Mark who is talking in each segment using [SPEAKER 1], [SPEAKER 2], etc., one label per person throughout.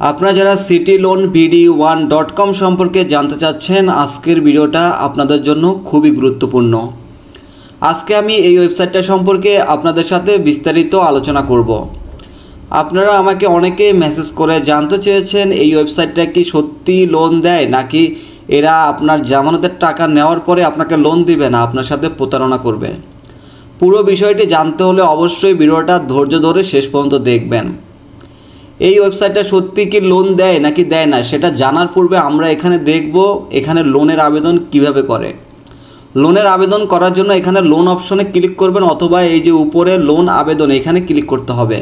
[SPEAKER 1] আপনারা যারা cityloanbd1.com সম্পর্কে জানতে চাচ্ছেন, আজকের ভিডিওটা আপনাদের জন্য খুবই গুরুত্বপূর্ণ। আজকে আমি এই ওয়েবসাইটটা সম্পর্কে আপনাদের সাথে বিস্তারিত আলোচনা করব। আপনারা আমাকে অনেকে মেসেজ করে জানতে চেয়েছেন এই ওয়েবসাইটটা কি সত্যি লোন দেয়, নাকি এরা আপনার জামানতের টাকা নেওয়ার পরে আপনাকে লোন দিবে না, আপনার সাথে প্রতারণা করবে। পুরো বিষয়টি জানতে হলে অবশ্যই ভিডিওটা ধৈর্য ধরে শেষ পর্যন্ত দেখবেন। এই ওয়েবসাইটটা সত্যি কি লোন দেয় নাকি দেয় না সেটা জানার পূর্বে আমরা এখানে দেখব এখানে লোনের আবেদন কিভাবে করে। লোনের আবেদন করার জন্য এখানে লোন অপশনে ক্লিক করবেন, অথবা এই যে উপরে লোন আবেদন এখানে ক্লিক করতে হবে।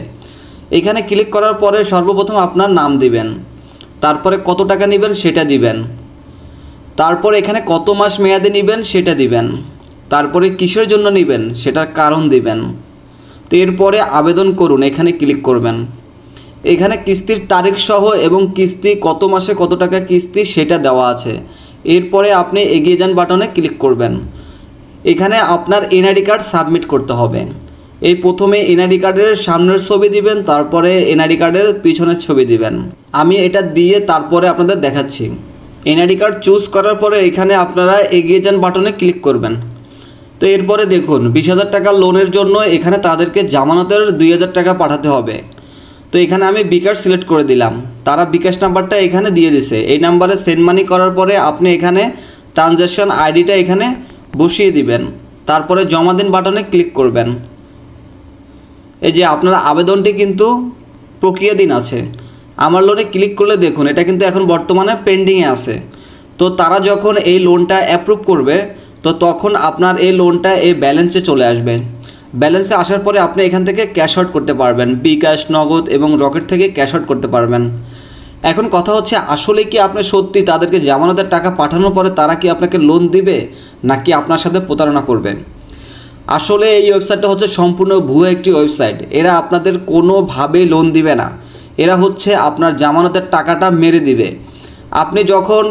[SPEAKER 1] এখানে ক্লিক করার পরে সর্বপ্রথম আপনার নাম দিবেন, তারপরে কত টাকা নেবেন সেটা দিবেন, তারপর এখানে কত মাস মেয়াদে নেবেন সেটা দিবেন, তারপরে কিসের জন্য নেবেন সেটার কারণ দিবেন। তো এরপরে আবেদন করুন এখানে ক্লিক করবেন। এখানে কিস্তির তারিখ সহ এবং কিস্তি কত মাসে কত টাকা কিস্তি সেটা দেওয়া আছে। এরপরে আপনি এগিয়ে যান বাটনে ক্লিক করবেন। এখানে আপনার এনআইডি কার্ড সাবমিট করতে হবে। এই প্রথমে এনআইডি কার্ডের সামনের ছবি দিবেন, তারপরে এনআইডি কার্ডের পিছনের ছবি দিবেন। আমি এটা দিয়ে তারপরে আপনাদের দেখাচ্ছি। এনআইডি কার্ড চুজ করার পরে এখানে আপনারা এগিয়ে যান বাটনে ক্লিক করবেন। তো এরপরে দেখুন 20,000 টাকা লোনের জন্য এখানে তাদেরকে জামানতের 2,000 টাকা পাঠাতে হবে। তো এখানে আমি বিকাশ সিলেক্ট করে দিলাম, তারা বিকাশ নাম্বারটা এখানে দিয়ে দিছে। এই নাম্বারে সেন্ড মানি করার পরে আপনি এখানে ট্রানজ্যাকশন আইডিটা এখানে বসিয়ে দিবেন, তারপরে জমা দিন বাটনে ক্লিক করবেন। এই যে আপনার আবেদনটি কিন্তু প্রক্রিয়াধীন আছে। আমার লোনে ক্লিক করলে দেখুন এটা কিন্তু এখন বর্তমানে পেন্ডিংয়ে আছে। তো তারা যখন এই লোনটা অ্যাপ্রুভ করবে তো তখন আপনার এই লোনটা এই ব্যালেন্সে চলে আসবে। ব্যালেন্সে আসার পরে আপনি এখান থেকে ক্যাশ আউট করতে পারবেন, বিকাশ, নগদ এবং রকেট থেকে ক্যাশ আউট করতে পারবেন। এখন কথা হচ্ছে আসলে কি আপনি সত্যি তাদেরকে জামানতের টাকা পাঠানোর পরে তারা কি আপনাকে লোন দিবে নাকি আপনার সাথে প্রতারণা করবে। আসলে এই ওয়েবসাইটটা হচ্ছে সম্পূর্ণ ভুয়ো একটি ওয়েবসাইট। এরা আপনাদের কোনোভাবেই লোন দিবে না। এরা হচ্ছে আপনার জামানতের টাকাটা মেরে দিবে। আপনি যখন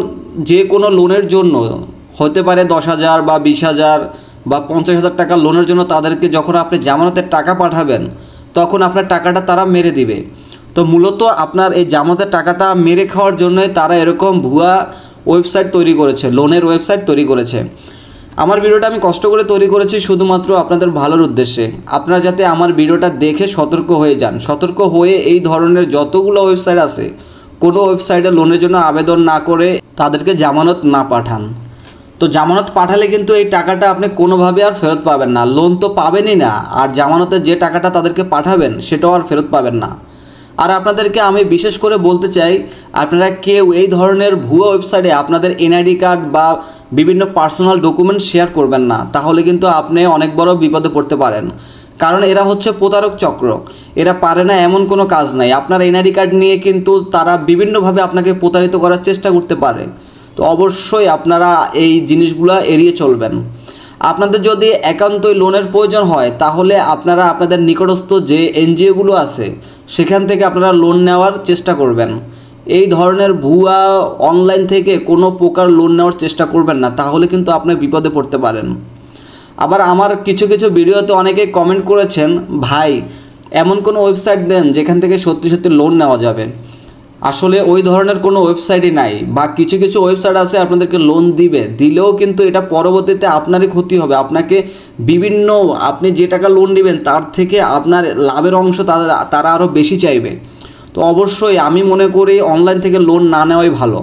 [SPEAKER 1] যে কোনো লোনের জন্য হতে পারে 10,000 বা 20,000 বা 50,000 টাকা লোনের জন্য তাদেরকে যখন আপনি জামানতের টাকা পাঠাবেন তখন আপনার টাকাটা তারা মেরে দিবে। তো মূলত আপনার এই জামানতের টাকাটা মেরে খাওয়ার জন্যই তারা এরকম ভুয়া ওয়েবসাইট তৈরি করেছে, লোনের ওয়েবসাইট তৈরি করেছে। আমার ভিডিওটা আমি কষ্ট করে তৈরি করেছি শুধুমাত্র আপনাদের ভালোর উদ্দেশ্যে। আপনারা যাতে আমার ভিডিওটা দেখে সতর্ক হয়ে যান, সতর্ক হয়ে এই ধরনের যতগুলো ওয়েবসাইট আছে কোনো ওয়েবসাইটে লোনের জন্য আবেদন না করে তাদেরকে জামানত না পাঠান। তো জামানত পাঠালে কিন্তু এই টাকাটা আপনি কোনোভাবে আর ফেরত পাবেন না। লোন তো পাবেনই না, আর জামানতের যে টাকাটা তাদেরকে পাঠাবেন সেটাও আর ফেরত পাবেন না। আর আপনাদেরকে আমি বিশেষ করে বলতে চাই, আপনারা কেউ এই ধরনের ভুয়ো ওয়েবসাইটে আপনাদের এনআইডি কার্ড বা বিভিন্ন পার্সোনাল ডকুমেন্ট শেয়ার করবেন না, তাহলে কিন্তু আপনি অনেক বড় বিপদে পড়তে পারেন। কারণ এরা হচ্ছে প্রতারক চক্র। এরা পারে না এমন কোনো কাজ নাই। আপনার এনআইডি কার্ড নিয়ে কিন্তু তারা বিভিন্নভাবে আপনাকে প্রতারিত করার চেষ্টা করতে পারে। তো অবশ্যই আপনারা এই জিনিসগুলো এড়িয়ে চলবেন। আপনাদের যদি একান্তই লোনের প্রয়োজন হয় তাহলে আপনারা আপনাদের নিকটস্থ যে এনজিওগুলো আছে সেখান থেকে আপনারা লোন নেওয়ার চেষ্টা করবেন। এই ধরনের ভুয়া অনলাইন থেকে কোনো প্রকার লোন নেওয়ার চেষ্টা করবেন না, তাহলে কিন্তু আপনি বিপদে পড়তে পারেন। আবার আমার কিছু কিছু ভিডিওতে অনেকেই কমেন্ট করেছেন, ভাই এমন কোনো ওয়েবসাইট দেন যেখান থেকে সত্যি সত্যি লোন নেওয়া যাবে। আসলে ওই ধরনের কোনো ওয়েবসাইটই নাই, বা কিছু কিছু ওয়েবসাইট আছে আপনাদেরকে লোন দিলেও কিন্তু এটা পরবর্তীতে আপনারই ক্ষতি হবে। আপনাকে আপনি যে টাকা লোন নেবেন তার থেকে আপনার লাভের অংশ তারা আরও বেশি চাইবে। তো অবশ্যই আমি মনে করি অনলাইন থেকে লোন না নেওয়াই ভালো।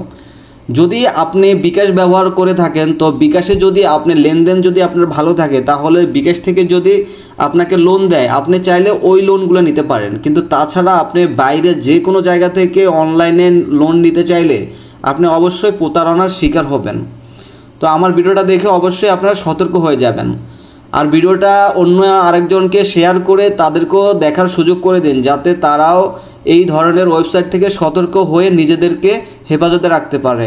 [SPEAKER 1] যদি আপনি বিকাশ ব্যবহার করে থাকেন তো বিকাশে যদি আপনি লেনদেন যদি আপনার ভালো থাকে তাহলে বিকাশ থেকে যদি আপনাকে লোন দেয় আপনি চাইলে ওই লোনগুলো নিতে পারেন। কিন্তু তাছাড়া আপনি বাইরে যে কোনো জায়গা থেকে অনলাইনে লোন নিতে চাইলে আপনি অবশ্যই প্রতারণার শিকার হবেন। তো আমার ভিডিওটা দেখে অবশ্যই আপনারা সতর্ক হয়ে যাবেন। আর ভিডিওটা অন্য আরেকজনকে শেয়ার করে তাদেরকেও দেখার সুযোগ করে দিন, যাতে তারাও এই ধরনের ওয়েবসাইট থেকে সতর্ক হয়ে নিজেদেরকে হেফাজতে রাখতে পারে।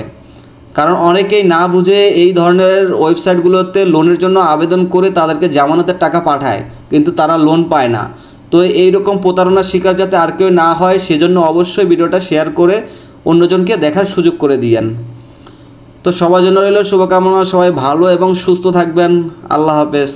[SPEAKER 1] কারণ অনেকেই না বুঝে এই ধরনের ওয়েবসাইটগুলোতে লোনের জন্য আবেদন করে তাদেরকে জামানতের টাকা পাঠায়, কিন্তু তারা লোন পায় না। তো এইরকম প্রতারণার শিকার যাতে আর কেউ না হয় সেজন্য অবশ্যই ভিডিওটা শেয়ার করে অন্যজনকে দেখার সুযোগ করে দিয়েন। তো সবার জন্য রইল শুভকামনা, সবাই ভালো এবং সুস্থ থাকবেন। আল্লাহ হাফেজ।